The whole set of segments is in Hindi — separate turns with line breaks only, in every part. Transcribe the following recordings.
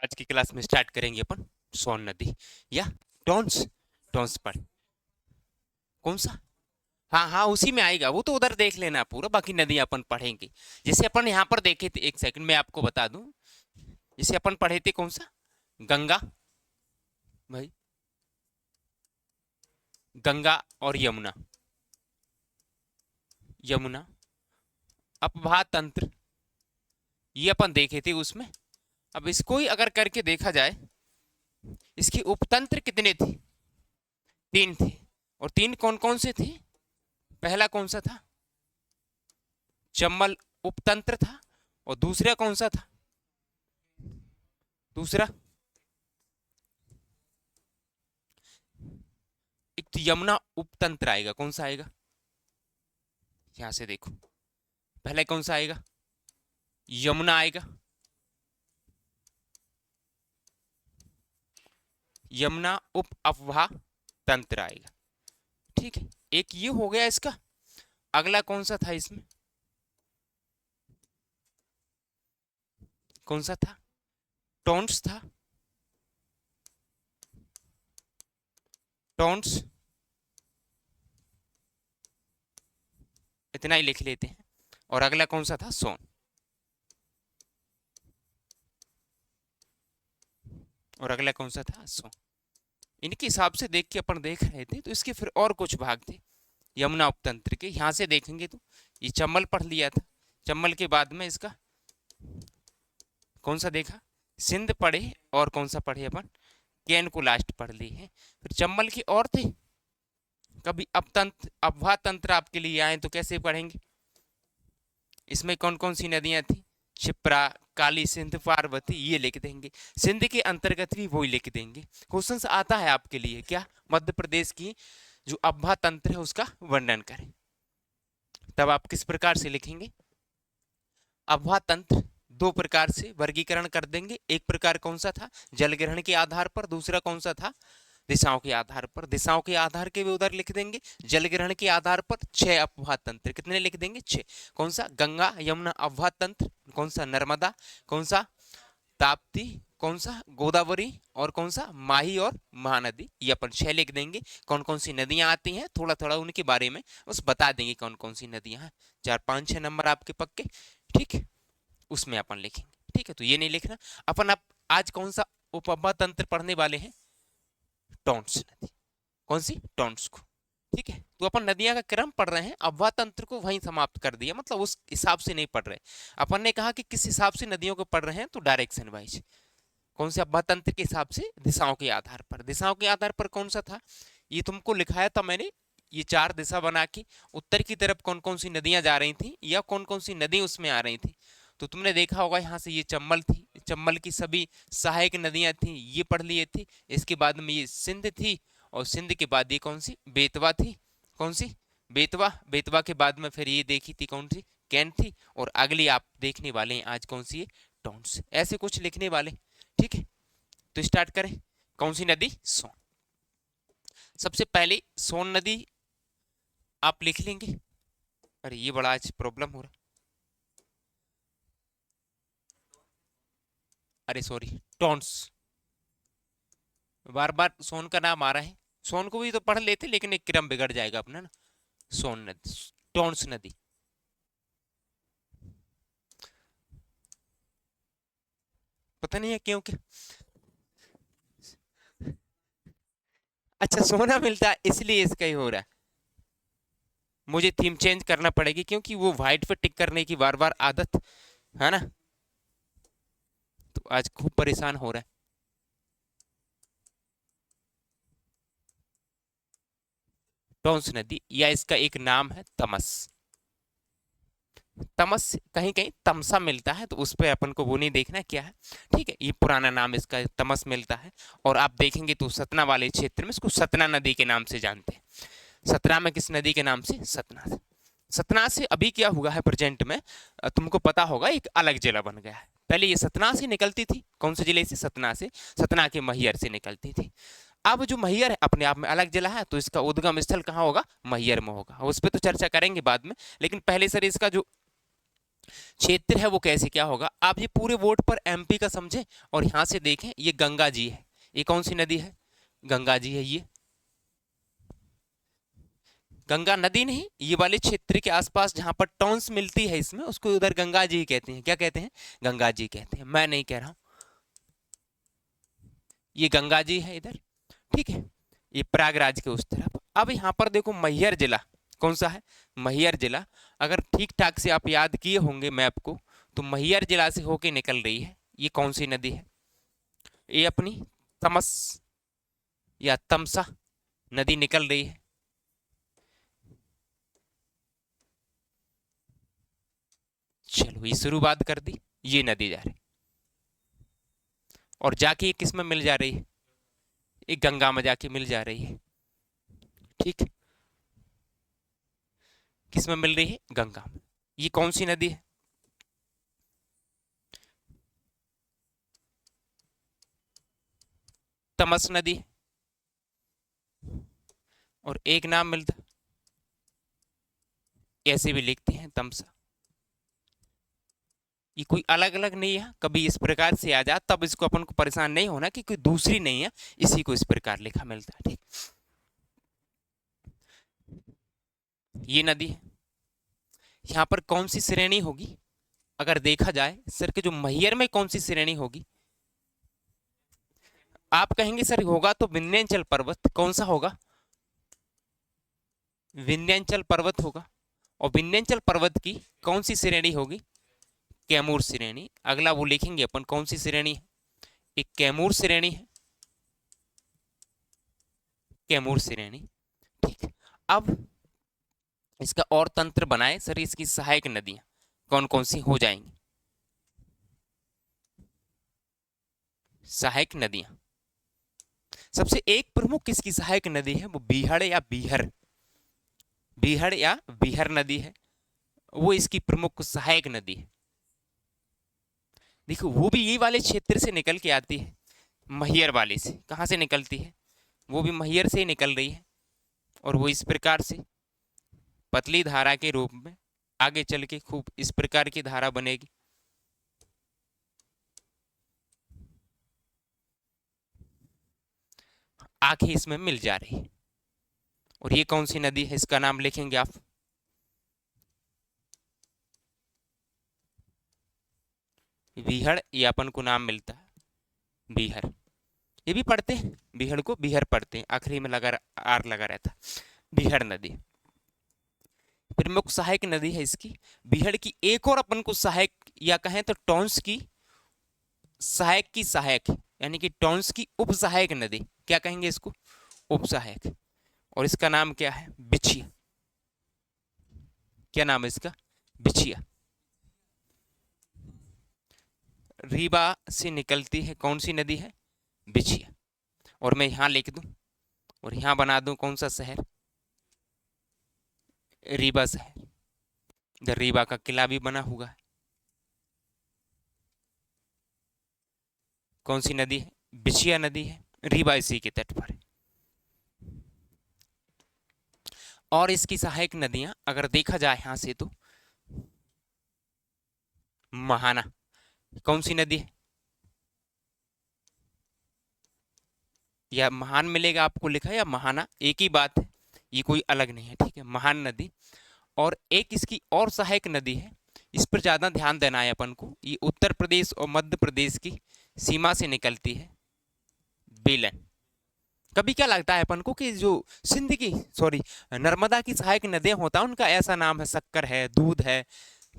आज की क्लास में स्टार्ट करेंगे अपन सोन नदी या टॉन्स। टॉन्स पर कौन सा? हाँ हाँ, उसी में आएगा वो, तो उधर देख लेना पूरा, बाकी नदी अपन पढ़ेंगे। जैसे अपन यहाँ पर देखे थे, एक सेकंड में आपको बता दूं। जैसे अपन पढ़े थे कौन सा? गंगा भाई, गंगा और यमुना। यमुना अपवाह तंत्र, ये अपन देखे थे उसमें। अब इसको ही अगर करके देखा जाए, इसके उपतंत्र कितने थे? तीन थे। और तीन कौन कौन से थे? पहला कौन सा था? चम्बल उपतंत्र था। और दूसरा कौन सा था? दूसरा एक तो यमुना उपतंत्र आएगा। कौन सा आएगा? यहां से देखो, पहले कौन सा आएगा? यमुना आएगा। यमुना उप अफवाह तंत्र आएगा। ठीक है, एक ये हो गया इसका। अगला कौन सा था इसमें? कौन सा था? टोन्स था। टोन्स, इतना ही लिख लेते हैं। और अगला कौन सा था? सोन। और अगला कौन सा था? सोन। इनके हिसाब से देख के अपन देख रहे थे, तो इसके फिर और कुछ भाग थे यमुना उपतंत्र के। यहां से देखेंगे तो ये चंबल पढ़ लिया था। चंबल के बाद में इसका कौन सा देखा? सिंध पढ़े। और कौन सा पढ़े अपन? कैन को लास्ट पढ़ ली है। फिर चंबल के और थे। कभी अपतंत्र अफवाह तंत्र आपके लिए आए तो कैसे पढ़ेंगे? इसमें कौन कौन सी नदियां थी? क्षिप्रा, काली सिंध, पार्वती, ये लिख देंगे। सिंध के अंतर्गत भी वही लिख देंगे। क्वेश्चन आता है आपके लिए क्या? मध्य प्रदेश की जो अफवाह तंत्र है उसका वर्णन करें। तब आप किस प्रकार से लिखेंगे? अफवाह तंत्र दो प्रकार से वर्गीकरण कर देंगे। एक प्रकार कौन सा था? जल ग्रहण के आधार पर। दूसरा कौन सा था? दिशाओं के आधार पर। दिशाओं के आधार के भी उधर लिख देंगे। जल ग्रहण के आधार पर 6 अफवाह तंत्र। कितने लिख देंगे? 6। कौन सा? गंगा यमुना अफवाह तंत्र। कौन सा? नर्मदा। कौन सा? ताप्ती। कौन सा? गोदावरी। और कौन सा? माही और महानदी। ये अपन 6 लिख देंगे। कौन कौन सी नदियां आती हैं थोड़ा थोड़ा उनके बारे में बस बता देंगे, कौन कौन सी नदियां हैं। 4 5 6 नंबर आपके पक्के। ठीक है, उसमें अपन लिखेंगे। ठीक है, तो ये नहीं लिखना। अपन अब आज कौन सा उपअफवाह तंत्र पढ़ने वाले हैं? टॉन्ट्स नदी। कौन सी? टॉन्ट्स को। ठीक है, तो अपन नदियां का क्रम पढ़ रहे हैं, अफवाह तंत्र को वहीं समाप्त कर दिया, मतलब उस हिसाब से नहीं पढ़ रहे। अपन ने कहा कि किस हिसाब से नदियों को पढ़ रहे हैं, तो डायरेक्शन वाइज। कौन से? अफवाह तंत्र के हिसाब से, दिशाओं के आधार पर। दिशाओं के आधार पर कौन सा था? ये तुमको लिखाया था मैंने। ये 4 दिशा बना के उत्तर की तरफ कौन कौन सी नदियां जा रही थी या कौन कौन सी नदी उसमें आ रही थी। तो तुमने देखा होगा यहाँ से ये चंबल थी, चंबल की सभी सहायक नदियां थी, ये पढ़ लिए थी। इसके बाद में ये सिंध थी। और सिंध के बाद ये कौन सी? बेतवा थी। कौन सी? बेतवा। बेतवा के बाद में फिर ये देखी थी कौन सी? कैन थी। और अगली आप देखने वाले हैं आज कौन सी है? टॉन्स। ऐसे कुछ लिखने वाले। ठीक है, तो स्टार्ट करें। कौन सी नदी? सोन। सबसे पहले सोन नदी आप लिख लेंगे। अरे ये बड़ा आज प्रॉब्लम हो रहा है। अरे सॉरी, टॉन्स। बार बार सोन का नाम आ रहा है। सोन को भी तो पढ़ लेते, लेकिन एक क्रम बिगड़ जाएगा अपना ना। सोन नदी, टॉन्स नदी। पता नहीं है क्यों क्या। अच्छा, सोना मिलता है इसलिए इसका ही हो रहा है। मुझे थीम चेंज करना पड़ेगी, क्योंकि वो व्हाइट पे टिक करने की बार बार आदत है ना, तो आज खूब परेशान हो रहा है। टॉन्स नदी, या इसका एक नाम है तमस। तमस कहीं कहीं तमसा मिलता है, तो उस पर अपन को वो नहीं देखना क्या है। ठीक है, ये पुराना नाम इसका तमस मिलता है। और आप देखेंगे तो सतना वाले क्षेत्र में इसको सतना नदी के नाम से जानते हैं। सतना में किस नदी के नाम से? सतना से। सतना से अभी क्या हुआ है प्रेजेंट में, तुमको पता होगा, एक अलग जिला बन गया है। पहले ये सतना से निकलती थी। कौन से जिले से? सतना से। सतना के मैहर से निकलती थी। अब जो मैहर है अपने आप में अलग जिला है, तो इसका उद्गम स्थल कहाँ होगा? मैहर में होगा। उस पर तो चर्चा करेंगे बाद में, लेकिन पहले सर इसका जो क्षेत्र है वो कैसे क्या होगा, आप ये पूरे बोर्ड पर एमपी का समझे और यहां से देखें ये गंगा जी है, ये कौन सी नदी है, गंगा जी है ये, गंगा नदी नहीं, ये वाले क्षेत्र के आसपास जहां पर टाउन्स मिलती है इसमें उसको उधर गंगा जी कहते हैं, क्या कहते हैं, गंगा जी कहते हैं, मैं नहीं कह रहा हूं, ये गंगा जी है इधर, ठीक है, ये प्रयागराज के उस तरफ। अब यहाँ पर देखो मैहर जिला कौन सा है, मैहर जिला, अगर ठीक ठाक से आप याद किए होंगे मैप को, तो मैहर जिला से होके निकल रही है, ये कौन सी नदी है, ये अपनी तमस या तमसा नदी निकल रही है। चलो ये शुरुआत कर दी, ये नदी जा रही और जाके ये किस में मिल जा रही है, ये गंगा में जाके मिल जा रही है, ठीक, किस में मिल रही है, गंगा में। ये कौन सी नदी है, तमस नदी है, और एक नाम मिलता ऐसे भी लिखते हैं तमसा, ये कोई अलग अलग नहीं है, कभी इस प्रकार से आ जा तब इसको अपन को परेशान नहीं होना कि कोई दूसरी नहीं है, इसी को इस प्रकार लिखा मिलता है, ठीक, ये नदी है। यहाँ पर कौन सी श्रेणी होगी, अगर देखा जाए सर के जो मैहर में कौन सी श्रेणी होगी, आप कहेंगे सर होगा तो विंध्याचल पर्वत, कौन सा होगा, विंध्याचल पर्वत होगा, और विंध्याचल पर्वत की कौन सी श्रेणी होगी, कैमूर श्रेणी, अगला वो लिखेंगे अपन कौन सी श्रेणी है, एक कैमूर श्रेणी है, कैमूर श्रेणी, ठीक। अब इसका और तंत्र बनाए सर, इसकी सहायक नदियां कौन कौन सी हो जाएंगी, सहायक नदियां, सबसे एक प्रमुख किसकी सहायक नदी है, वो बीहड़ या बीहर, बीहड़ या बीहर नदी है, वो इसकी प्रमुख सहायक नदी है। देखो वो भी ये वाले क्षेत्र से निकल के आती है, मैहर वाले से, कहाँ से निकलती है, वो भी मैहर से ही निकल रही है, और वो इस प्रकार से पतली धारा के रूप में आगे चल के खूब इस प्रकार की धारा बनेगी, आंखें इसमें मिल जा रही है। और ये कौन सी नदी है, इसका नाम लिखेंगे आप, बीहड़, ये अपन को नाम मिलता है बीहर, ये भी पढ़ते हैं बीहड़ को, बीहर पढ़ते हैं, आखिरी में लगा आर लगा रहता, बीहड़ नदी प्रमुख सहायक नदी है इसकी। बीहड़ की एक और अपन को सहायक या कहें तो टॉन्स की सहायक की सहायक, यानी कि टॉन्स की उप सहायक नदी, क्या कहेंगे इसको, उप सहायक, और इसका नाम क्या है, बिछिया, क्या नाम है इसका, बिछिया, रीवा से निकलती है कौन सी नदी है, बिछिया, और मैं यहां लिख दूं और यहां बना दूं कौन सा शहर, रीवा शहर, इधर रीवा का किला भी बना हुआ है, कौन सी नदी है, बिछिया नदी है, रीवा इसी के तट पर है। और इसकी सहायक नदियां अगर देखा जाए यहां से तो महाना, कौन सी नदी है, या महान मिलेगा आपको लिखा है या महाना, एक ही बात है, ये कोई अलग नहीं है, ठीक है, महान नदी। और एक इसकी और सहायक नदी है, इस पर ज्यादा ध्यान देना है अपन को, ये उत्तर प्रदेश और मध्य प्रदेश की सीमा से निकलती है, बेलन। कभी क्या लगता है अपन को कि जो सिंध की सॉरी नर्मदा की सहायक नदियां होता है उनका ऐसा नाम है, शक्कर है, दूध है,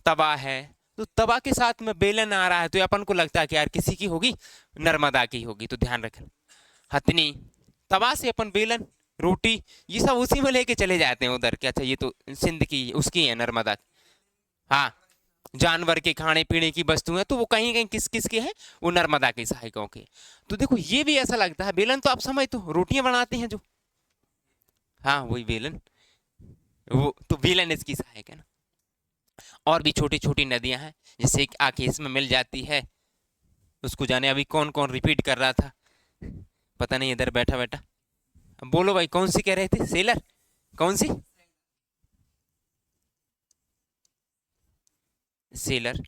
तवा है, तो तवा के साथ में बेलन आ रहा है तो अपन को लगता है कि यार किसी की होगी, नर्मदा की होगी, तो ध्यान रखना, हथनी, तवा से अपन बेलन, रोटी, ये सब उसी में लेके चले जाते हैं उधर, क्या अच्छा ये तो सिंध की उसकी है नर्मदा की, हाँ, जानवर के खाने पीने की वस्तुएं तो वो कहीं कहीं किस किस के हैं, वो नर्मदा के सहायकों के। तो देखो ये भी ऐसा लगता है, बेलन तो आप समझ तो रोटियां बनाते हैं जो, हाँ वही बेलन, वो तो बेलन इसकी सहायक है ना। और भी छोटी छोटी नदियां हैं, जैसे आके इसमें मिल जाती है, उसको जाने अभी कौन कौन रिपीट कर रहा था, पता नहीं इधर बैठा बैठा, बोलो भाई कौन सी कह रहे थे, सेलर, कौन सी, सेलर।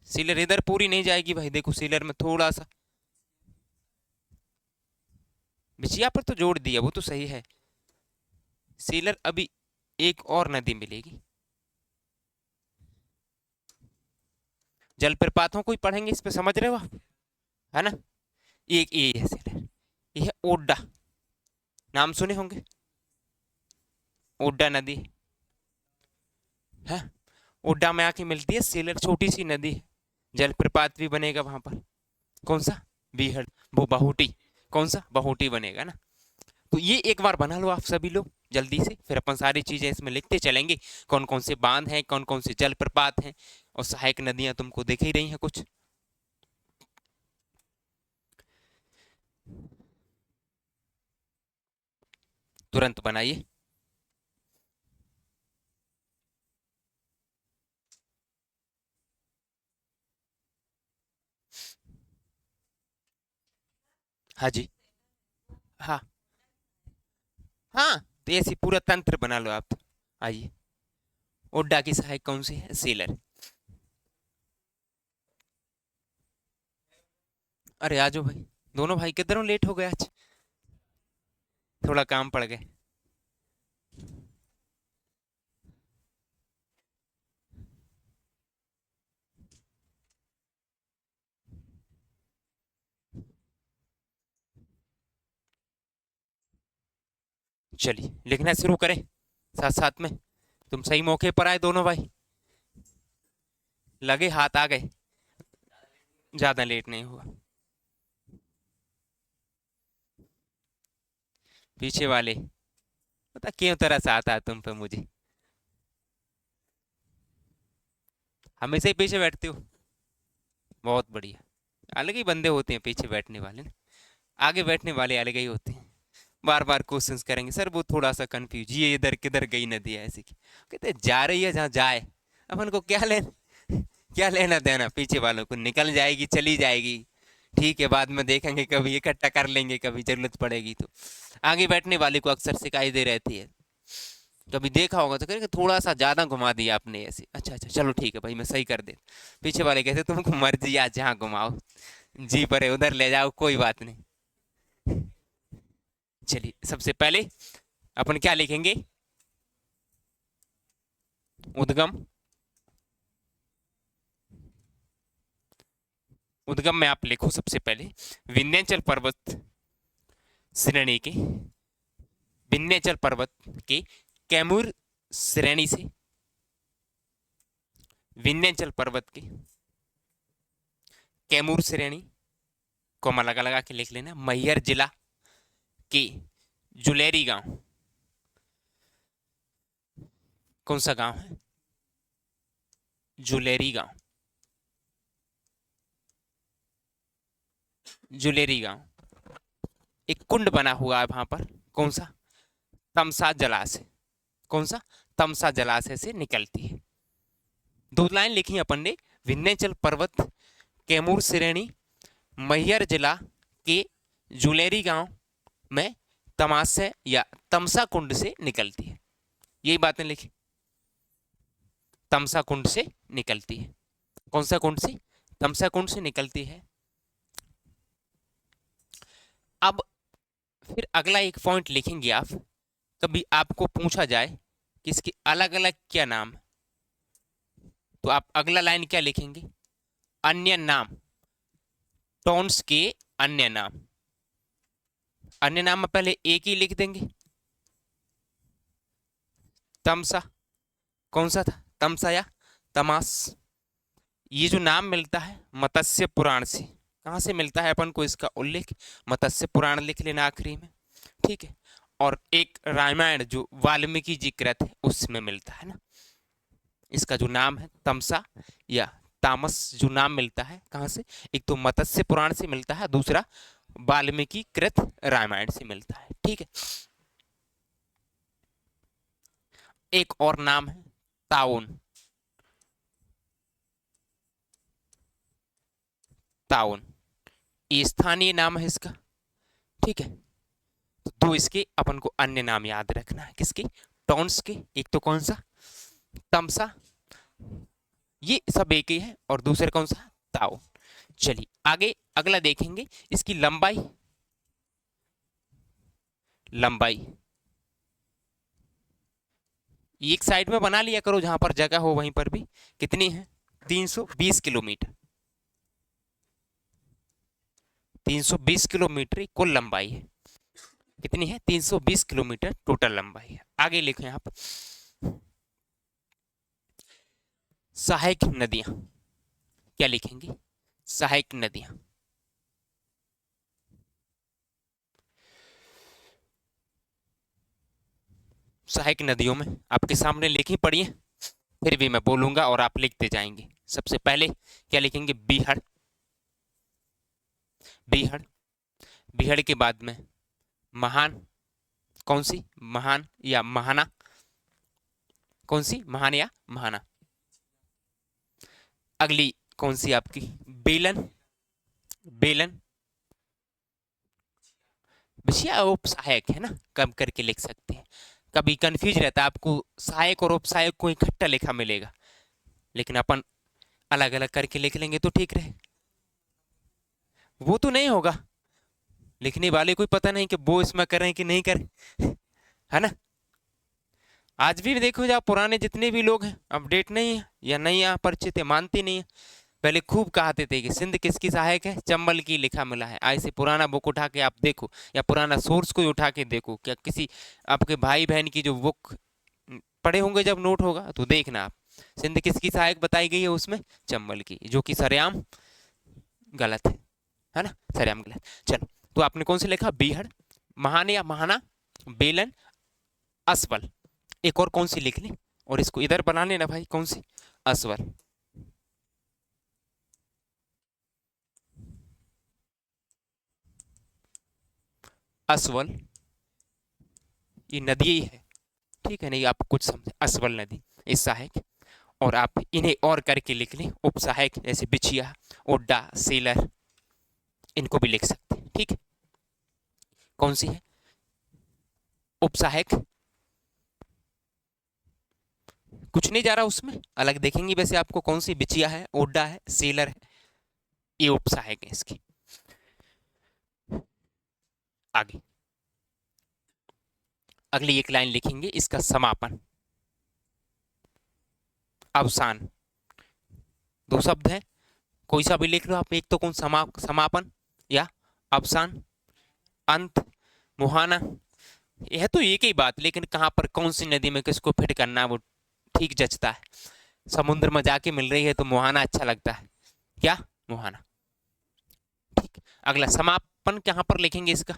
सेलर इधर पूरी नहीं जाएगी भाई, देखो सेलर में थोड़ा सा बिछिया पर तो जोड़ दिया, वो तो सही है। सेलर अभी एक और नदी मिलेगी। जलप्रपातों को ही पढ़ेंगे इस पे, समझ रहे हो आप, है ना। एक ये है सेलर, ये है ओड्डा, नाम सुने होंगे, ओड्डा नदी है। ओड्डा में आके मिलती है सेलर, छोटी सी नदी है, जलप्रपात भी बनेगा वहां पर। कौन सा, बीहड़, वो बहुटी, कौन सा बहुटी बनेगा ना। तो ये एक बार बना लो आप सभी लोग जल्दी से, फिर अपन सारी चीजें इसमें लिखते चलेंगे, कौन कौन से बांध हैं, कौन कौन से जलप्रपात हैं, और सहायक नदियां तुमको दिख ही रही हैं कुछ। तुरंत बनाइए। हाँ जी। हाँ हाँ, तो ऐसी पूरा तंत्र बना लो आप। आइए, ओड्डा की सहायक कौन सी है, सेलर। अरे आजो भाई, दोनों भाई किधरों लेट हो गए आज, थोड़ा काम पड़ गए। चलिए लिखना शुरू करें साथ साथ में। तुम सही मौके पर आए दोनों भाई, लगे हाथ आ गए, ज्यादा लेट नहीं हुआ। पीछे वाले, पता क्यों तरस आता है तुम पे मुझे, हमेशा ही पीछे बैठते हो। बहुत बढ़िया, अलग ही बंदे होते हैं पीछे बैठने वाले ना, आगे बैठने वाले अलग ही होते हैं। बार बार क्वेश्चंस करेंगे सर, वो थोड़ा सा कंफ्यूज, ये इधर किधर गई नदी है ऐसे की, कहते जा रही है जहाँ जाए, अपन को क्या लेना, क्या लेना देना, पीछे वालों को निकल जाएगी चली जाएगी, ठीक है, बाद में देखेंगे, कभी इकट्ठा कर लेंगे, कभी जरूरत पड़ेगी तो। आगे बैठने वाले को अक्सर शिकायत दे रहती है, कभी देखा होगा तो कहेंगे थोड़ा सा ज्यादा घुमा दिया आपने ऐसे, अच्छा अच्छा चलो ठीक है भाई मैं सही कर दे। पीछे वाले कहते तुमको मर्जी आज जहाँ घुमाओ, जी परे उधर ले जाओ कोई बात नहीं। चलिए सबसे पहले अपन क्या लिखेंगे, उद्गम। उद्गम में आप लिखो सबसे पहले विंध्याचल पर्वत श्रेणी के, विंध्याचल पर्वत के कैमूर श्रेणी से, विंध्याचल पर्वत के कैमूर श्रेणी, कोमा लगा लगा के लिख लेना, मैहर जिला के जुलेरी गांव, कौन सा गांव है, जुलेरी गांव, जुलेरी गांव। एक कुंड बना हुआ है वहां पर, कौन सा, तमसा जलाशय, कौन सा, तमसा जलाशय से निकलती है। दो लाइन लिखी अपन ने, विंध्याचल पर्वत कैमूर श्रेणी मैहर जिला के जुलेरी गांव में तमाशय या तमसा कुंड से निकलती है, यही बातें लिखी, तमसा कुंड से निकलती है। कौन सा कुंड से, तमसा कुंड से निकलती है। अब फिर अगला एक पॉइंट लिखेंगे आप, कभी आपको पूछा जाए कि इसके अलग अलग क्या नाम, तो आप अगला लाइन क्या लिखेंगे, अन्य नाम, टोन्स के अन्य नाम। अन्य नाम में पहले एक ही लिख देंगे, तमसा, कौन सा था, तमसा या तमास। ये जो नाम मिलता है मत्स्य पुराण से, कहाँ से मिलता है अपन को इसका उल्लेख, मत्स्य पुराण लिख लेना आखिरी में, ठीक है। और एक रामायण जो वाल्मीकि जी कृत है उसमें मिलता है ना, इसका जो नाम है तमसा या तामस, जो नाम मिलता है कहाँ से, एक तो मत्स्य पुराण से मिलता है, दूसरा वाल्मीकि कृत रामायण से मिलता है, ठीक है। एक और नाम है ताउन, ताउन, ये स्थानीय नाम है इसका, ठीक है। तो दो इसके अपन को अन्य नाम याद रखना है, किसके, टॉन्स के, एक तो कौन सा, तमसा, ये सब एक ही है। और दूसरा कौन सा, ताओ। चलिए आगे अगला देखेंगे, इसकी लंबाई। लंबाई एक साइड में बना लिया करो, जहां पर जगह हो वहीं पर भी। कितनी है, 320 किलोमीटर। 320 किलोमीटर कुल लंबाई है। कितनी है, 320 किलोमीटर टोटल लंबाई है। आगे लिखो यहाँ पर सहायक नदियां। क्या लिखेंगे, सहायक नदियां। सहायक नदियों में आपके सामने लिखी पड़ी है, फिर भी मैं बोलूंगा और आप लिखते जाएंगे। सबसे पहले क्या लिखेंगे, बीहड़। बीहड़। बीहड़ के बाद में महान। कौन सी, महान या महाना। कौन सी, महान या महाना। अगली कौन सी आपकी, बेलन। बेलन। विषय उपसहायक है ना, कम करके लिख सकते हैं। कभी कंफ्यूज रहता है आपको, सहायक और उपसहायक को इकट्ठा लिखा मिलेगा, लेकिन अपन अलग अलग करके लिख लेंगे तो ठीक रहे। वो तो नहीं होगा, लिखने वाले को ही पता नहीं कि वो इसमें करें कि नहीं करें, है ना। आज भी देखो जाओ, पुराने जितने भी लोग हैं अपडेट नहीं है या नहीं यहाँ परिचित है, मानते नहीं है। पहले खूब कहते थे कि सिंध किसकी सहायक है, चंबल की लिखा मिला है। ऐसे पुराना बुक उठा के आप देखो, या पुराना सोर्स को उठा के देखो, क्या किसी आपके भाई बहन की जो बुक पढ़े होंगे जब नोट होगा तो देखना आप, सिंध किसकी सहायक बताई गई है उसमें, चंबल की, जो कि सरेआम गलत है ना, सरेआम गलत। चलो, तो आपने कौन से लिखा, बीहड़, महान या महाना, बेलन, असवल। एक और कौन सी लिख ली, और इसको इधर बना लेना भाई, कौन सी, असवल। असवल ये नदी ही है, ठीक है, नहीं आप कुछ समझे, असवल नदी इस सहायक। और आप इन्हें और करके लिख लें उपसहायक, जैसे बिछिया, ओड्डा, सेलर, इनको भी लिख सकते हैं, ठीक है। कौन सी है उपसहायक, कुछ नहीं जा रहा उसमें, अलग देखेंगे वैसे आपको, कौन सी, बिछिया है, ओड्डा है, सेलर है, ये उपसहायक है इसकी। आगे अगली एक लाइन लिखेंगे, इसका समापन, अवसान। दो शब्द है, कोई सा भी लिख लो आप, एक तो कौन, समापन या अवसान, अंत, मुहाना। यह तो एक ही बात, लेकिन कहाँ पर कौन सी नदी में किसको फिट करना है वो ठीक जचता है। समुद्र में जाके मिल रही है तो मुहाना अच्छा लगता है, क्या, मुहाना, ठीक। अगला समापन कहाँ पर लिखेंगे इसका,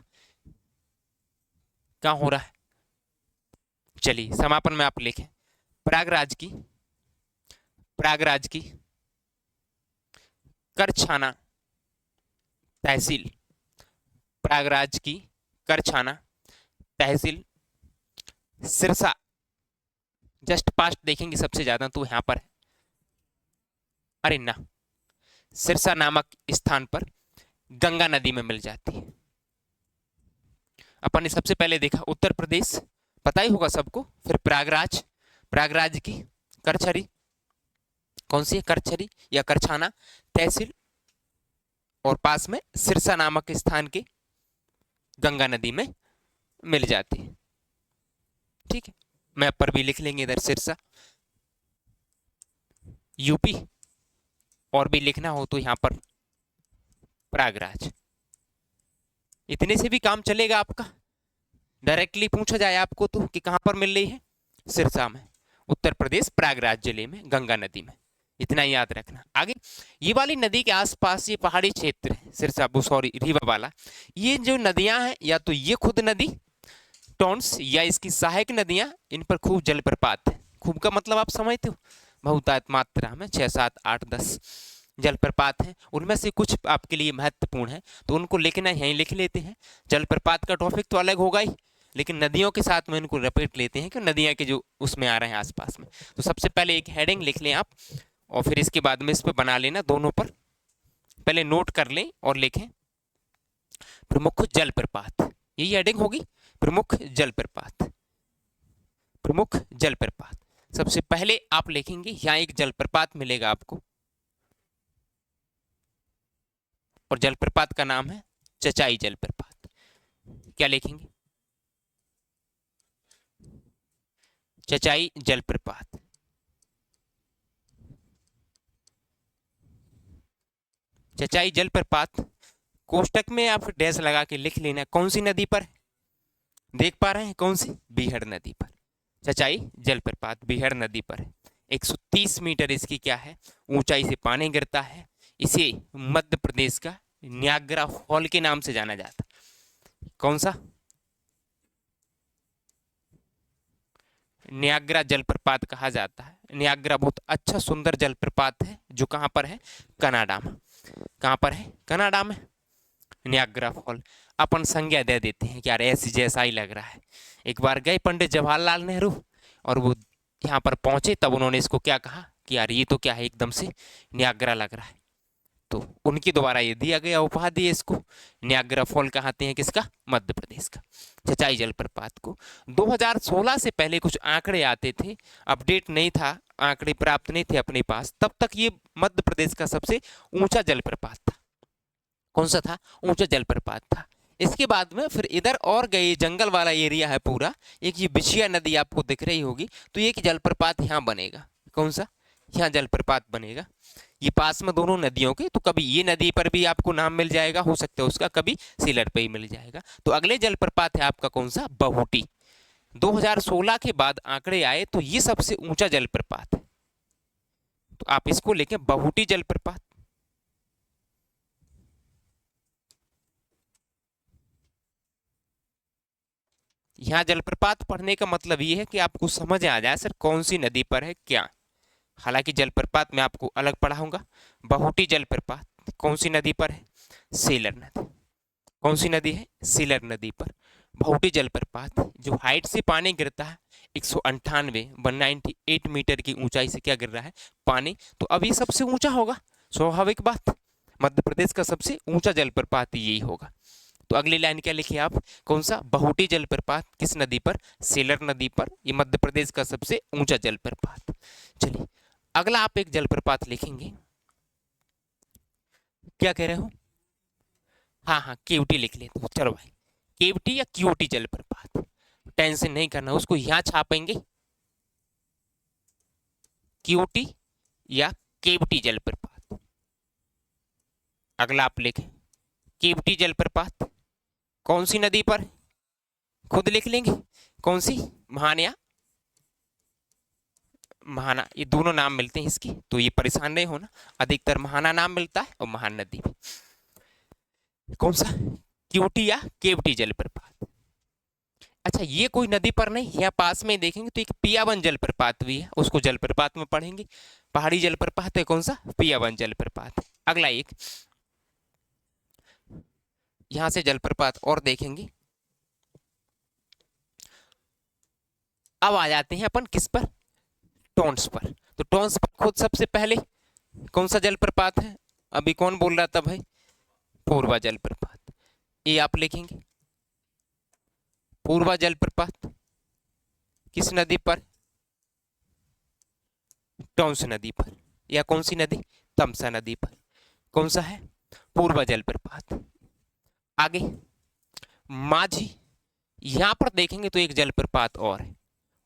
क्या हो रहा है, चलिए समापन में आप लिखें, प्रयागराज की, प्रयागराज की करछाना तहसील, प्रयागराज की करछाना तहसील, सिरसा, जस्ट पास्ट देखेंगे सबसे ज्यादा तो यहाँ पर है, अरे ना, सिरसा नामक स्थान पर गंगा नदी में मिल जाती है। अपन ने सबसे पहले देखा उत्तर प्रदेश, पता ही होगा सबको, फिर प्रयागराज, प्रयागराज की करछरी, कौन सी है, करछरी या करछाना तहसील, और पास में सिरसा नामक स्थान के गंगा नदी में मिल जाती है, ठीक है। मैप पर भी लिख लेंगे इधर सिरसा, यूपी, और भी लिखना हो तो यहाँ पर प्रयागराज। इतने से भी काम चलेगा आपका, डायरेक्टली पूछा जाए आपको तो कि कहाँ पर मिल रही है, सिरसा में, उत्तर प्रदेश, प्रयागराज जिले में, गंगा नदी में, इतना याद रखना। आगे ये वाली नदी के आसपास ये पहाड़ी क्षेत्र है, सिरसा, सॉरी, रीवा वाला, ये जो नदियां हैं, या तो ये खुद नदी टॉन्स, या इसकी सहायक नदियां, इन पर खूब जलप्रपात है। खूब का मतलब आप समझते हो, बहुतायत मात्रा में 6, 7, 8, 10 जलप्रपात हैं, उनमें से कुछ आपके लिए महत्वपूर्ण है तो उनको लिखना यहीं लिख लेते हैं। जलप्रपात का टॉपिक तो अलग होगा ही, लेकिन नदियों के साथ में इनको रपेट लेते हैं कि नदियां के जो उसमें आ रहे हैं आसपास में। तो सबसे पहले एक हेडिंग लिख लें आप, और फिर इसके बाद में इस पर बना लेना, दोनों पर पहले नोट कर लें और लिखें प्रमुख जलप्रपात, यही हेडिंग होगी, प्रमुख जलप्रपात, प्रमुख जलप्रपात। सबसे पहले आप लिखेंगे, यहाँ एक जलप्रपात मिलेगा आपको, और जलप्रपात का नाम है चचाई जलप्रपात। क्या लिखेंगे? चचाई जलप्रपात। चचाई जलप्रपात कोष्टक में आप डैश लगा के लिख लेना कौन सी नदी पर, देख पा रहे हैं कौन सी, बीहड़ नदी पर। चचाई जलप्रपात बीहड़ नदी पर है। 130 मीटर इसकी क्या है, ऊंचाई से पानी गिरता है। इसे मध्य प्रदेश का न्याग्रा फॉल के नाम से जाना जाता। कौन सा? न्याग्रा जलप्रपात कहा जाता है। न्याग्रा बहुत अच्छा सुंदर जलप्रपात है, जो कहाँ पर है, कनाडा में। कहाँ पर है, कनाडा में। न्याग्रा फॉल अपन संज्ञा दे देते हैं कि यार ऐसी जैसा ही लग रहा है। एक बार गए पंडित जवाहरलाल नेहरू और वो यहाँ पर पहुंचे, तब उन्होंने इसको क्या कहा कि यार ये तो क्या है, एकदम से न्याग्रा लग रहा है। तो उनकी द्वारा ये दिया गया उपाधि इसको। न्याग्रा फॉल कहते हैं किसका, मध्य प्रदेश का चचाई जलप्रपात को। 2016 से पहले कुछ आंकड़े आते थे, अपडेट नहीं था, आंकड़े प्राप्त नहीं थे अपने पास, तब तक ये मध्य प्रदेश का सबसे ऊंचा जलप्रपात था। कौन सा था, ऊंचा जलप्रपात था। इसके बाद में फिर इधर और गए, जंगल वाला एरिया है पूरा, एक ये बिछिया नदी आपको दिख रही होगी, तो एक जलप्रपात यहाँ बनेगा। कौन सा, यहाँ जलप्रपात बनेगा। ये पास में दोनों नदियों के, तो कभी ये नदी पर भी आपको नाम मिल जाएगा, हो सकता है उसका, कभी सीलर पे ही मिल जाएगा। तो अगले जलप्रपात है आपका कौन सा, बहुटी। 2016 के बाद आंकड़े आए तो ये सबसे ऊंचा जलप्रपात है, तो आप इसको लेके बहुटी जलप्रपात। यहाँ जलप्रपात पढ़ने का मतलब ये है कि आपको समझ आ जाए सर कौन सी नदी पर है क्या। हालांकि जलप्रपात मैं आपको अलग पढ़ाऊंगा। बहुटी जलप्रपात कौन सी नदी पर है, सेलर नदी। कौन सी नदी है, सीलर नदी पर। बहुटी जलप्रपात जो हाइट से पानी गिरता है 198 मीटर की ऊंचाई से क्या गिर रहा है, पानी। तो अब ये सबसे ऊंचा होगा, स्वाभाविक बात, मध्य प्रदेश का सबसे ऊंचा जलप्रपात यही होगा। तो अगली लाइन क्या लिखिए आप, कौन सा, बहुटी जलप्रपात किस नदी पर, सेलर नदी पर। ये मध्य प्रदेश का सबसे ऊंचा जलप्रपात। चलिए अगला आप एक जलप्रपात लिखेंगे, क्या कह रहे हो, हाँ हाँ केवटी लिख लेते हो, चलो भाई केवटी या क्यूटी जलप्रपात, टेंशन नहीं करना, उसको यहां छापेंगे, क्यूटी या केवटी जलप्रपात। अगला आप लिखें केवटी जलप्रपात कौन सी नदी पर, खुद लिख लेंगे कौन सी, महान या महाना, ये दोनों नाम मिलते हैं इसकी, तो ये परेशान नहीं होना, अधिकतर महाना नाम मिलता है और महान नदी भी। कौन सा, क्यूटी या केवटी जलप्रपात। अच्छा ये कोई नदी पर नहीं, यहाँ पास में देखेंगे तो एक पियावन जलप्रपात भी है, उसको जलप्रपात में पढ़ेंगे। पहाड़ी जलप्रपात है कौन सा, पियावन जलप्रपात। अगला एक यहां से जलप्रपात और देखेंगे। अब आ जाते हैं अपन किस पर, टोंस पर। तो टोंस पर खुद सबसे पहले कौन सा जलप्रपात है, अभी कौन बोल रहा था भाई, पूर्वा जलप्रपात। ये आप लिखेंगे पूर्वा जलप्रपात किस नदी पर, टोंस नदी पर, या कौन सी नदी, तमसा नदी पर। कौन सा है, पूर्वा जलप्रपात। आगे माझी, यहां पर देखेंगे तो एक जलप्रपात और है,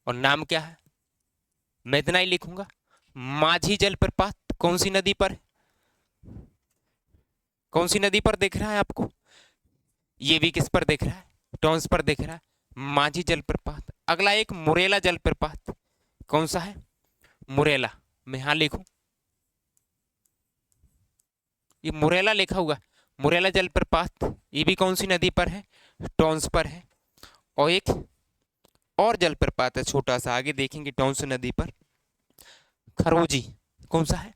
और नाम क्या है, मैं इतना ही लिखूंगा, माझी जलप्रपात कौन सी नदी पर, कौन सी नदी पर दिख रहा है आपको, ये भी किस पर दिख रहा है, टोंस पर दिख रहा है, माझी जलप्रपात। अगला एक मुरेला जलप्रपात, कौन सा है, मुरेला, मैं यहां लिखूं, ये मुरेला लिखा हुआ, मुरेला जलप्रपात, ये भी कौन सी नदी पर है, टोंस पर है। और एक और जलप्रपात है छोटा सा, आगे देखेंगे टोंस नदी पर, खरोजी, कौन सा है,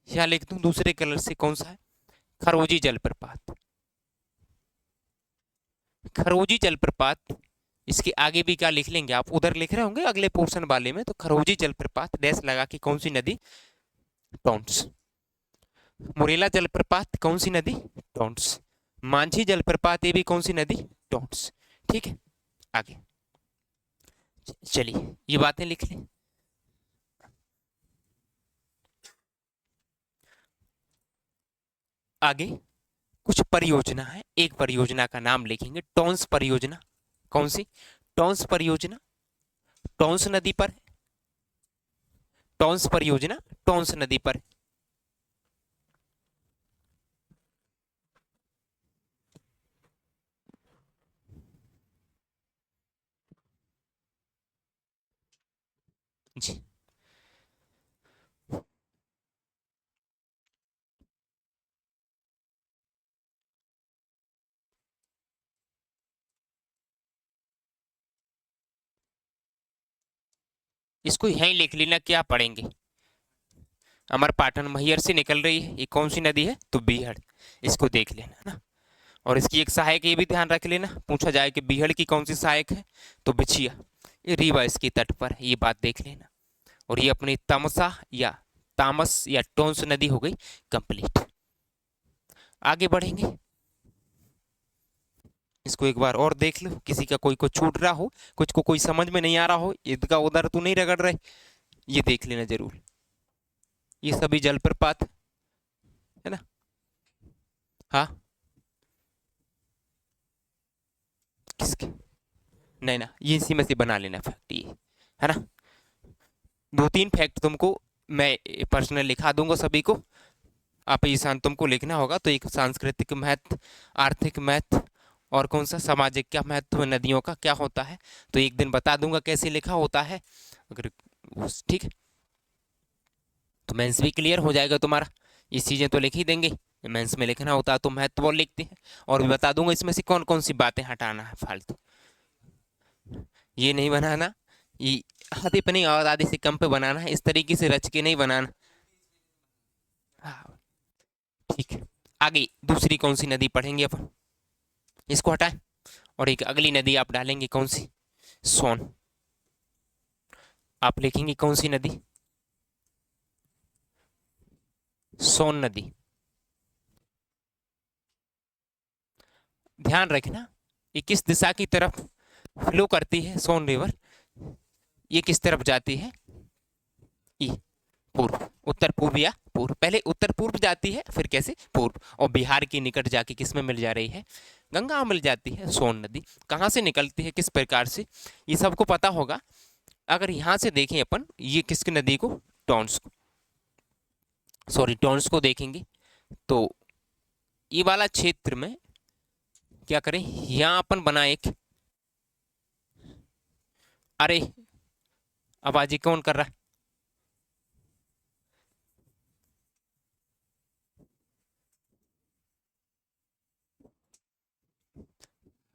यहां लिख दूं दूसरे कलर से, कौन सा है, खरोजी जलप्रपात। खरोजी जलप्रपात, इसके आगे भी क्या लिख लेंगे आप, उधर लिख रहे होंगे अगले पोर्शन वाले में, तो खरोजी जलप्रपात डैश लगा के कौन सी नदी, टोंस। मुरेला जलप्रपात कौन सी नदी, टोंस। मांझी जलप्रपात ये भी कौन सी नदी, टोंस। ठीक है आगे चलिए ये बातें लिख लें। आगे कुछ परियोजना है, एक परियोजना का नाम लिखेंगे टॉन्स परियोजना। कौन सी? टॉन्स परियोजना। टॉन्स नदी पर। टॉन्स परियोजना टॉन्स नदी पर। जी। इसको यहीं लिख लेना, क्या पढ़ेंगे। अमर पाटन मैहर से निकल रही है, ये कौन सी नदी है? तो बीहड़। इसको देख लेना ना। और इसकी एक सहायक ये भी ध्यान रख लेना, पूछा जाए कि बीहड़ की कौन सी सहायक है, तो बिछिया। ये रीवा इसके तट पर है, ये बात देख लेना। और ये अपनी तमसा या तामस या टोंस नदी हो गई कंप्लीट। आगे बढ़ेंगे। इसको एक बार और देख लो, किसी का कोई को छूट रहा हो, कुछ को कोई समझ में नहीं आ रहा हो, इधर उधर तो नहीं रगड़ रहे, ये देख लेना जरूर। ये सभी जलप्रपात है ना। हाँ। किसके? नहीं ना, ये इसी में से बना लेना फैक्ट, ये है ना। दो तीन फैक्ट तुमको मैं पर्सनल लिखा दूंगा सभी को, आप ईशान तुमको लिखना होगा। तो एक सांस्कृतिक महत्व, आर्थिक महत्व, और कौन सा सामाजिक क्या महत्व है नदियों का, क्या होता है, तो एक दिन बता दूंगा कैसे लिखा होता है। अगर ठीक है तो मेंस भी क्लियर हो जाएगा तुम्हारा। ये चीज़ें तो लिख ही देंगे, मेंस में लिखना होता है तो महत्व और लिखते हैं। और भी बता दूंगा इसमें से कौन कौन सी बातें हटाना है फालतू, ये नहीं बनाना, ये आधे पे नहीं और आधे से कम पे बनाना है, इस तरीके से रच के नहीं बनाना। हाँ ठीक है। आगे दूसरी कौन सी नदी पढ़ेंगे अपन, इसको हटाएं। और एक अगली नदी आप डालेंगे कौन सी? सोन। आप लिखेंगे कौन सी नदी? सोन नदी। ध्यान रखना ये किस दिशा की तरफ फ्लो करती है सोन रिवर, ये किस तरफ जाती है? ई, पूर्व, उत्तर पूर्व या पूर्व। पहले उत्तर पूर्व जाती है फिर कैसे पूर्व, और बिहार के निकट जाके किस में मिल जा रही है? गंगा में मिल जाती है सोन नदी। कहाँ से निकलती है, किस प्रकार से, ये सबको पता होगा। अगर यहाँ से देखें अपन ये किसकी नदी को, टॉन्स को, सॉरी टॉन्स को देखेंगे, तो ये वाला क्षेत्र में क्या करें, यहाँ अपन बना एक, अरे आवाज ये कौन कर रहा है?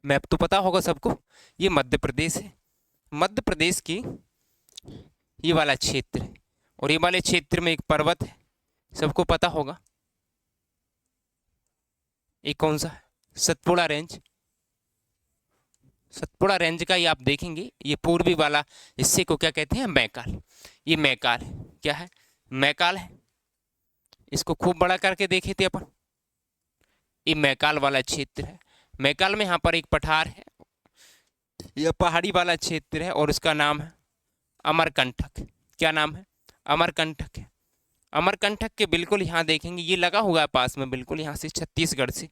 मैप तो पता होगा सबको, ये मध्य प्रदेश है। मध्य प्रदेश की ये वाला क्षेत्र है, और ये वाले क्षेत्र में एक पर्वत है, सबको पता होगा। ये कौन सा है? सतपुड़ा रेंज। सतपुड़ा रेंज का ये आप देखेंगे, ये पूर्वी वाला हिस्से को क्या कहते हैं? मैकाल। ये मैकाल है, क्या है? मैकाल है। इसको खूब बड़ा करके देखे थे अपन, ये मैकाल वाला क्षेत्र है। मैकाल में यहाँ पर एक पठार है, यह पहाड़ी वाला क्षेत्र है, और इसका नाम है अमरकंटक। क्या नाम है? अमरकंटक है। अमरकंटक के बिल्कुल यहाँ देखेंगे, ये लगा हुआ है पास में बिल्कुल यहाँ से, छत्तीसगढ़ से।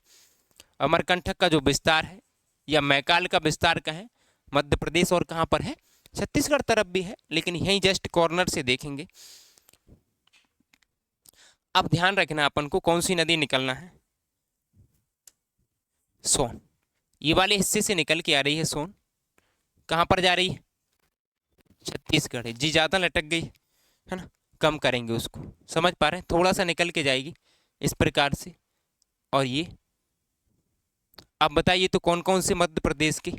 अमरकंटक का जो विस्तार है, या मैकाल का विस्तार कहें, मध्य प्रदेश और कहाँ पर है? छत्तीसगढ़ तरफ भी है, लेकिन यहीं जस्ट कॉर्नर से देखेंगे। अब ध्यान रखना अपन को कौन सी नदी निकलना है, सोन। ये वाले हिस्से से निकल के आ रही है सोन, कहाँ पर जा रही है? छत्तीसगढ़ है जी, ज़्यादा लटक गई है ना, कम करेंगे उसको, समझ पा रहे हैं, थोड़ा सा निकल के जाएगी इस प्रकार से। और ये अब बताइए तो कौन कौन से मध्य प्रदेश के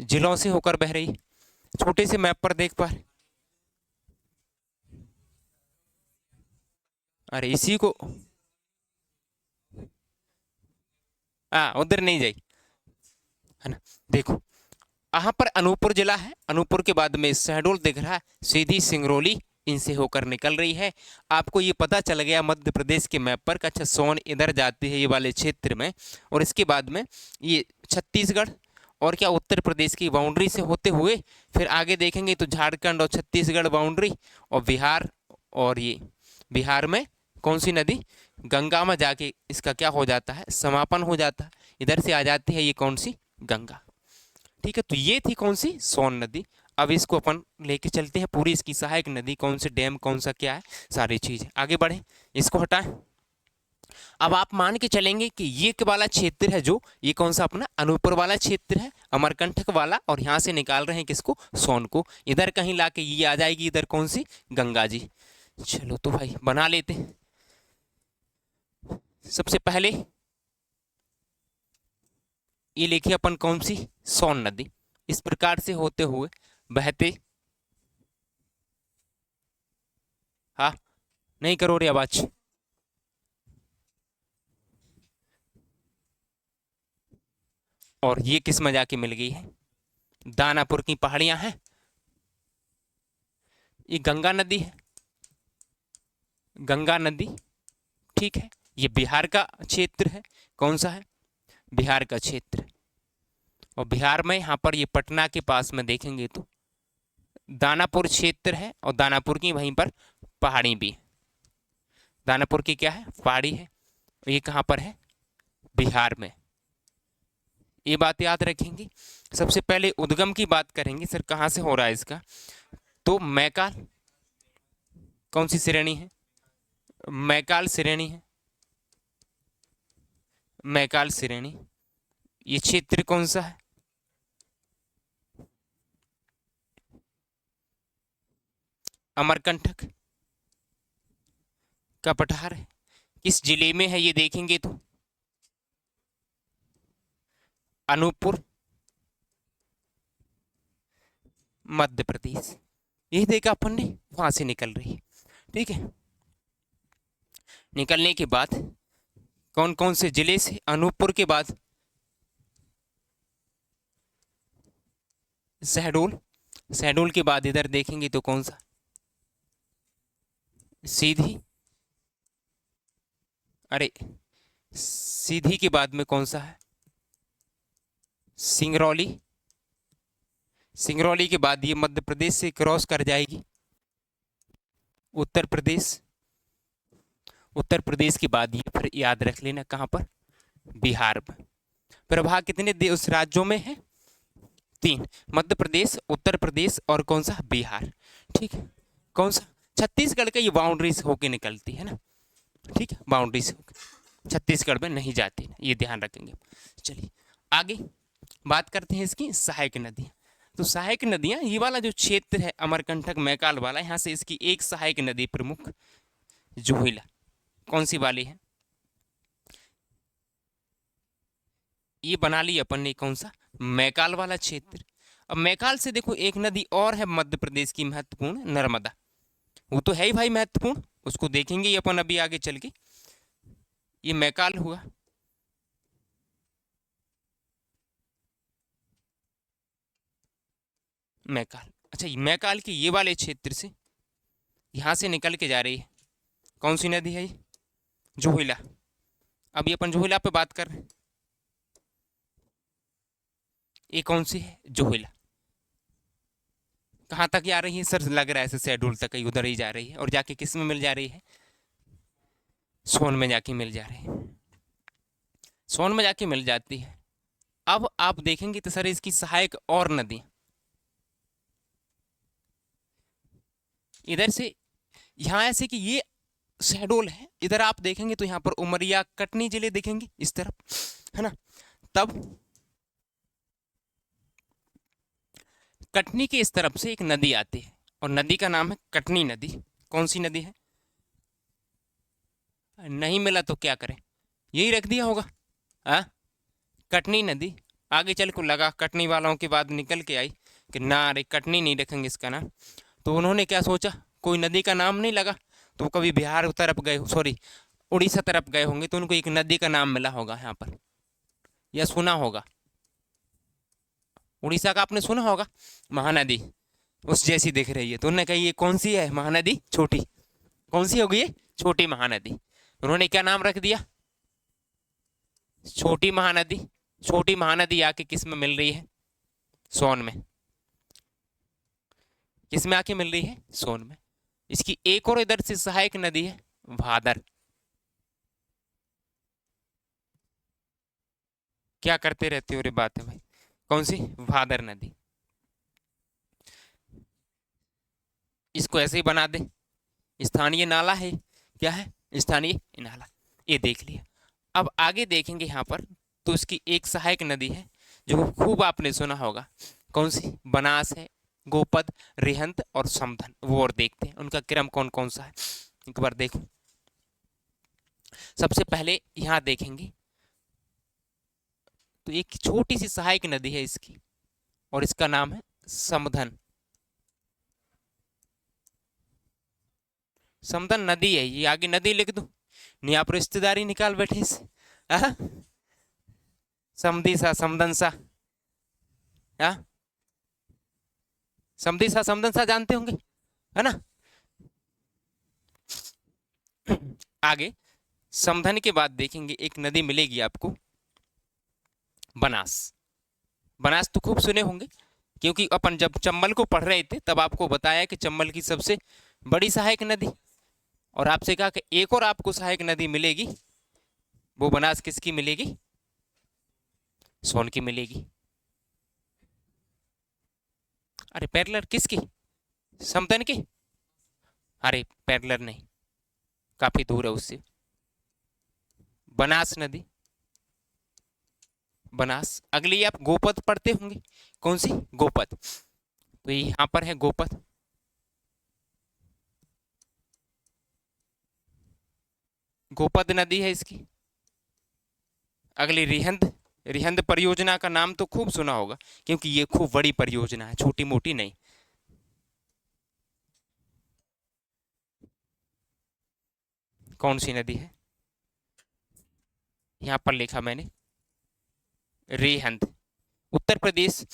जिलों से होकर बह रही है, छोटे से मैप पर देख पा रहे? अरे इसी को, हाँ उधर नहीं जाई, है ना। देखो यहाँ पर अनूपपुर जिला है, अनूपपुर के बाद में शहडोल दिख रहा है, सीधी सिंगरौली इनसे होकर निकल रही है। आपको ये पता चल गया मध्य प्रदेश के मैप पर, अच्छा सोन इधर जाती है ये वाले क्षेत्र में, और इसके बाद में ये छत्तीसगढ़ और क्या उत्तर प्रदेश की बाउंड्री से होते हुए फिर आगे देखेंगे तो झारखंड और छत्तीसगढ़ बाउंड्री, और बिहार, और ये बिहार में कौन सी नदी, गंगा में जाके इसका क्या हो जाता है, समापन हो जाता है। इधर से आ जाती है ये कौन सी, गंगा। ठीक है, तो ये थी कौन सी, सोन नदी। अब इसको अपन लेके चलते हैं पूरी इसकी सहायक नदी, कौन से डैम, कौन सा क्या है, सारी चीज़ आगे बढ़े, इसको हटाएं। अब आप मान के चलेंगे कि ये वाला क्षेत्र है जो, ये कौन सा अपना अनूपपुर वाला क्षेत्र है, अमरकंटक वाला, और यहाँ से निकाल रहे हैं किसको, सोन को। इधर कहीं लाके ये आ जाएगी, इधर कौन सी, गंगा जी। चलो तो भाई बना लेते हैं। सबसे पहले ये लिखिए अपन कौन सी, सोन नदी। इस प्रकार से होते हुए बहते, हाँ नहीं करो रे आवाज, और ये किस में जाके मिल गई है, दानापुर की पहाड़ियां हैं, ये गंगा नदी है, गंगा नदी। ठीक है, ये बिहार का क्षेत्र है, कौन सा है, बिहार का क्षेत्र। और बिहार में यहाँ पर ये पटना के पास में देखेंगे तो दानापुर क्षेत्र है, और दानापुर की वहीं पर पहाड़ी भी है। दानापुर की क्या है, पहाड़ी है। ये कहाँ पर है, बिहार में। ये बात याद रखेंगे। सबसे पहले उद्गम की बात करेंगे, सर कहाँ से हो रहा है इसका, तो मैकाल, कौन सी श्रेणी है, मैकाल श्रेणी है, मैकाल श्रेणी। ये क्षेत्र कौन सा है, अमरकंटक का पठार है। किस जिले में है ये देखेंगे तो अनूपपुर, मध्य प्रदेश। ये देखा अपन ने, वहां से निकल रही है। ठीक है, निकलने के बाद कौन कौन से जिले से, अनूपपुर के बाद शहडोल, शहडोल के बाद इधर देखेंगे तो कौन सा, सीधी, अरे सीधी के बाद में कौन सा है, सिंगरौली, सिंगरौली के बाद ये मध्य प्रदेश से क्रॉस कर जाएगी उत्तर प्रदेश, उत्तर प्रदेश के बाद ये फिर याद रख लेना कहाँ पर, बिहार में। प्रभाग कितने उस राज्यों में है, 3, मध्य प्रदेश, उत्तर प्रदेश और कौन सा, बिहार। ठीक है, कौन सा, छत्तीसगढ़ का ये बाउंड्री से होके निकलती है ना। ठीक है, बाउंड्री से होकर छत्तीसगढ़ में नहीं जाती, ये ध्यान रखेंगे। चलिए आगे बात करते हैं इसकी सहायक नदियाँ। तो सहायक नदियाँ, ये वाला जो क्षेत्र है अमरकंटक मैकाल वाला, यहाँ से इसकी एक सहायक नदी प्रमुख जोहिला, कौन सी वाली है, ये बना ली अपन ने, कौन सा, मैकाल वाला क्षेत्र। अब मैकाल से देखो एक नदी और है मध्य प्रदेश की महत्वपूर्ण, नर्मदा। वो तो है ही भाई महत्वपूर्ण, उसको देखेंगे ही अपन अभी आगे चल के। ये मैकाल हुआ, मैकाल। अच्छा, मैकाल के ये वाले क्षेत्र से यहाँ से निकल के जा रही है, कौन सी नदी है ये, जोहिला। अभी अपन जोहिला पे बात कर रहे हैं, ये कौन सी है, जोहिला। कहाँ तक जा रही है सर, लग रहा है ऐसे शहडोल तक ही, उधर ही जा रही है, और जाके किस में मिल जा रही है, सोन में जाके मिल जा रही है, सोन में जाके मिल जाती है। अब आप देखेंगे तो सर इसकी सहायक और नदी, इधर से यहाँ ऐसे कि ये शहडोल है, इधर आप देखेंगे तो यहाँ पर उमरिया कटनी जिले दिखेंगे इस तरफ, है ना। तब कटनी के इस तरफ से एक नदी आती है, और नदी का नाम है कटनी नदी। कौन सी नदी है, नहीं मिला तो क्या करें, यही रख दिया होगा, हाँ कटनी नदी। आगे चल को लगा कटनी वालों के बाद निकल के आई कि ना अरे कटनी नहीं रखेंगे इसका नाम, तो उन्होंने क्या सोचा, कोई नदी का नाम नहीं लगा, तो कभी बिहार तरफ गए, सॉरी उड़ीसा तरफ गए होंगे, तो उनको एक नदी का नाम मिला होगा यहाँ पर, या सुना होगा। उड़ीसा का आपने सुना होगा, महानदी उस जैसी दिख रही है, तो उन्होंने कहा ये कौन सी है, महानदी छोटी, कौन सी होगी ये, छोटी महानदी। उन्होंने क्या नाम रख दिया, छोटी महानदी। छोटी महानदी आके किस में मिल रही है, सोन में। किस में आके मिल रही है? सोन में। इसकी एक और इधर से सहायक नदी है भादर। क्या करते रहते हो रे बात है भाई? कौन सी? भादर नदी। इसको ऐसे ही बना दे, स्थानीय नाला है। क्या है? स्थानीय नाला। ये देख लिया। अब आगे देखेंगे यहाँ पर, तो इसकी एक सहायक नदी है जो खूब आपने सुना होगा। कौन सी? बनास है, गोपद, रिहंद और समधन। वो और देखते हैं उनका क्रम कौन कौन सा है, एक बार देखो। सबसे पहले यहाँ देखेंगे तो एक छोटी सी सहायक नदी है इसकी, और इसका नाम है समधन। समधन नदी है ये, आगे नदी लिख दो। नहीं आप रिश्तेदारी निकाल बैठे इसे। हाँ? समधी सा समधन सा। हाँ? समधी सा समधन सा जानते होंगे, है ना? आगे समधन के बाद देखेंगे एक नदी मिलेगी आपको, बनास। बनास तो खूब सुने होंगे, क्योंकि अपन जब चंबल को पढ़ रहे थे तब आपको बताया कि चंबल की सबसे बड़ी सहायक नदी, और आपसे कहा कि एक और आपको सहायक नदी मिलेगी, वो बनास किसकी मिलेगी? सोन की मिलेगी। अरे पैरेलल किसकी? समधन की? अरे पैरेलल नहीं, काफी दूर है उससे। बनास नदी, बनास। अगली आप गोपद पढ़ते होंगे। कौन सी? गोपद। तो यहाँ पर है गोपद। गोपद नदी है इसकी। अगली रिहंद। रिहंद परियोजना का नाम तो खूब सुना होगा, क्योंकि ये खूब बड़ी परियोजना है, छोटी मोटी नहीं। कौन सी नदी है? यहां पर लिखा मैंने, रिहंद। उत्तर प्रदेश,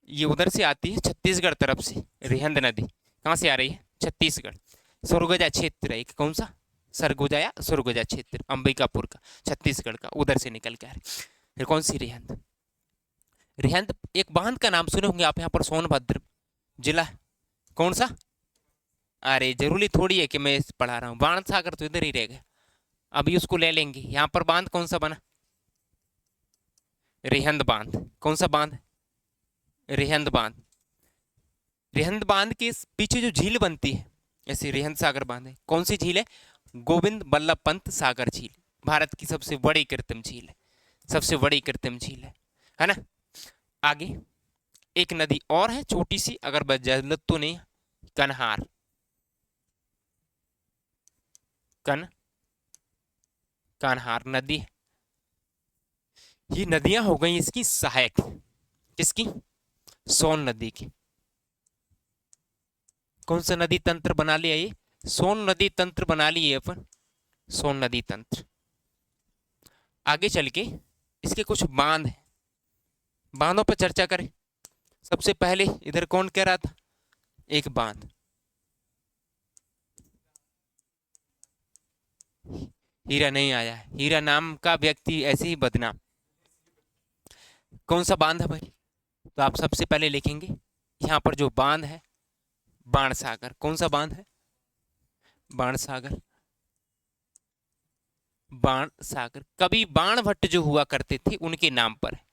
ये उधर से आती है छत्तीसगढ़ तरफ से। रिहंद नदी कहाँ से आ रही है? छत्तीसगढ़। सरगुजा क्षेत्र है एक, कौन सा? सरगुजा या सुरगुजा क्षेत्र, अंबिकापुर का, छत्तीसगढ़ का, उधर से निकल के आ रही। फिर कौन सी? रिहंद। रिहंद एक बांध का नाम सुने होंगे आप यहाँ पर, सोनभद्र जिला। कौन सा? अरे जरूरी थोड़ी है कि मैं पढ़ा रहा हूँ, बाण सागर तो इधर ही रह गया, अभी उसको ले लेंगे। यहाँ पर बांध कौन सा बना? रिहंद बांध। कौन सा बांध? रिहंद बांध। रिहंद बांध के पीछे जो झील बनती है, ऐसे रिहंद सागर बांध है। कौन सी झील है? गोविंद बल्लभ पंत सागर झील। भारत की सबसे बड़ी कृत्रिम झील है, सबसे बड़ी कृत्रिम झील है ना? आगे एक नदी और है छोटी सी, अगर गलत तो नहीं, कन्हार। कान्हार नदी। ये नदियां हो गई इसकी सहायक। किसकी? सोन नदी की। कौन सा नदी तंत्र बना लिया ये? सोन नदी तंत्र बना लिए अपन, सोन नदी तंत्र। आगे चल के इसके कुछ बांध हैं, बांधों पर चर्चा करें। सबसे पहले इधर कौन कह रहा था? एक बांध, हीरा नहीं आया है, हीरा नाम का व्यक्ति ऐसे ही बदनाम। कौन सा बांध है भाई? तो आप सबसे पहले लिखेंगे यहाँ पर जो बांध है, बाण सागर। कौन सा बांध है? बाण सागर। बाण सागर कभी बाण भट्ट जो हुआ करते थे उनके नाम पर है,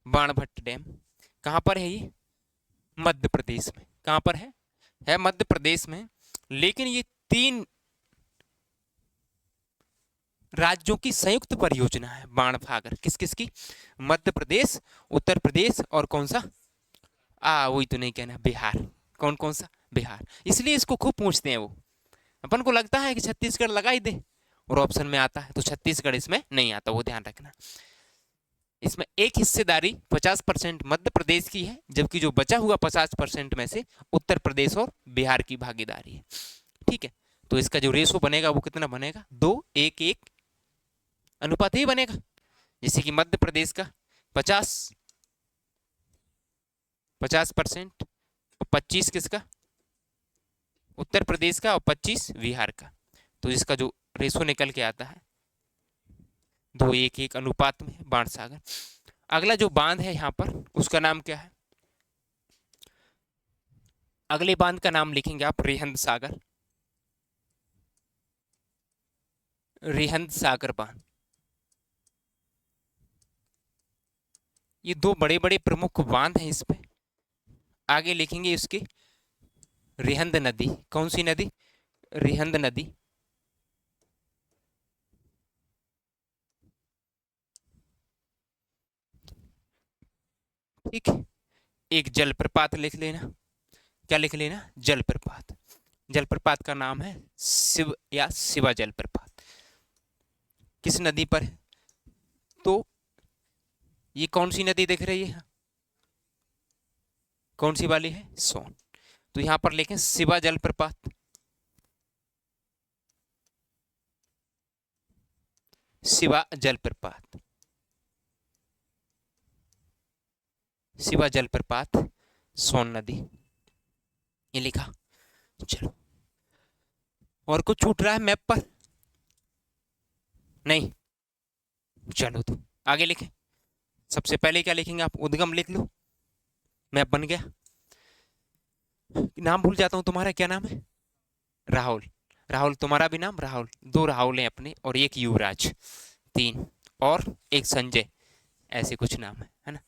बाण भट्ट डैम। कहां पर है ये? मध्य प्रदेश में। कहां पर है मध्य प्रदेश में। लेकिन ये 3 राज्यों की संयुक्त परियोजना है बाण सागर। किस किस की? मध्य प्रदेश, उत्तर प्रदेश और कौन सा? वही तो नहीं कहना, बिहार। कौन कौन सा? बिहार। इसलिए इसको खूब पूछते हैं वो। अपन को लगता है कि छत्तीसगढ़ लगा ही दे, और ऑप्शन में आता है तो छत्तीसगढ़ इसमें नहीं आता, वो ध्यान रखना। इसमें एक हिस्सेदारी 50% मध्य प्रदेश की है, जबकि जो बचा हुआ 50% में से उत्तर प्रदेश और बिहार की भागीदारी है। ठीक है, तो इसका जो रेशो बनेगा वो कितना बनेगा? 2:1:1 अनुपात ही बनेगा। जैसे कि मध्य प्रदेश का 50% और 25 किसका? उत्तर प्रदेश का, और 25 बिहार का। तो इसका जो रेशो निकल के आता है 2:1 अनुपात में बाण सागर। अगला जो बांध है यहाँ पर उसका नाम क्या है? अगले बांध का नाम लिखेंगे आप रिहंद सागर, रिहंद सागर बांध। ये दो बड़े बड़े प्रमुख बांध हैं इसमें। आगे लिखेंगे इसके रिहंद नदी। कौन सी नदी? रिहंद नदी। ठीक है, एक जलप्रपात लिख लेना। क्या लिख लेना? जलप्रपात। जलप्रपात का नाम है शिव या शिवा जलप्रपात। किस नदी पर है? तो ये कौन सी नदी दिख रही है? कौन सी वाली है? सोन। तो यहां पर लिखें शिवा जलप्रपात। शिवा जलप्रपात, शिवा जलप्रपात, सोन नदी, ये लिखा। चलो, और कुछ छूट रहा है मैप पर? नहीं। चलो तो आगे लिखें। सबसे पहले क्या लिखेंगे आप? उद्गम लिख लो। मैप बन गया। नाम भूल जाता हूं तुम्हारा, क्या नाम है? राहुल। राहुल, तुम्हारा भी नाम राहुल। दो राहुल हैं अपने, और एक युवराज, 3, और एक संजय, ऐसे कुछ नाम है ना?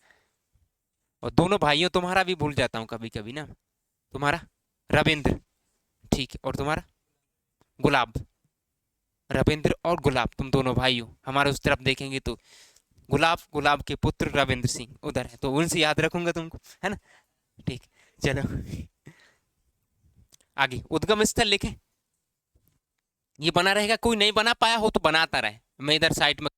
और दोनों भाइयों, तुम्हारा भी भूल जाता हूँ कभी कभी ना। तुम्हारा रविंद्र, ठीक है, और तुम्हारा गुलाब। रविंद्र और गुलाब, तुम दोनों भाई हो। हमारे उस तरफ देखेंगे तो गुलाब, गुलाब के पुत्र रविंद्र सिंह उधर है, तो उनसे याद रखूंगा तुमको, है ना? ठीक। चलो आगे उद्गम स्थल लिखें। ये बना रहेगा, कोई नहीं बना पाया हो तो बनाता रहे। मैं इधर साइड में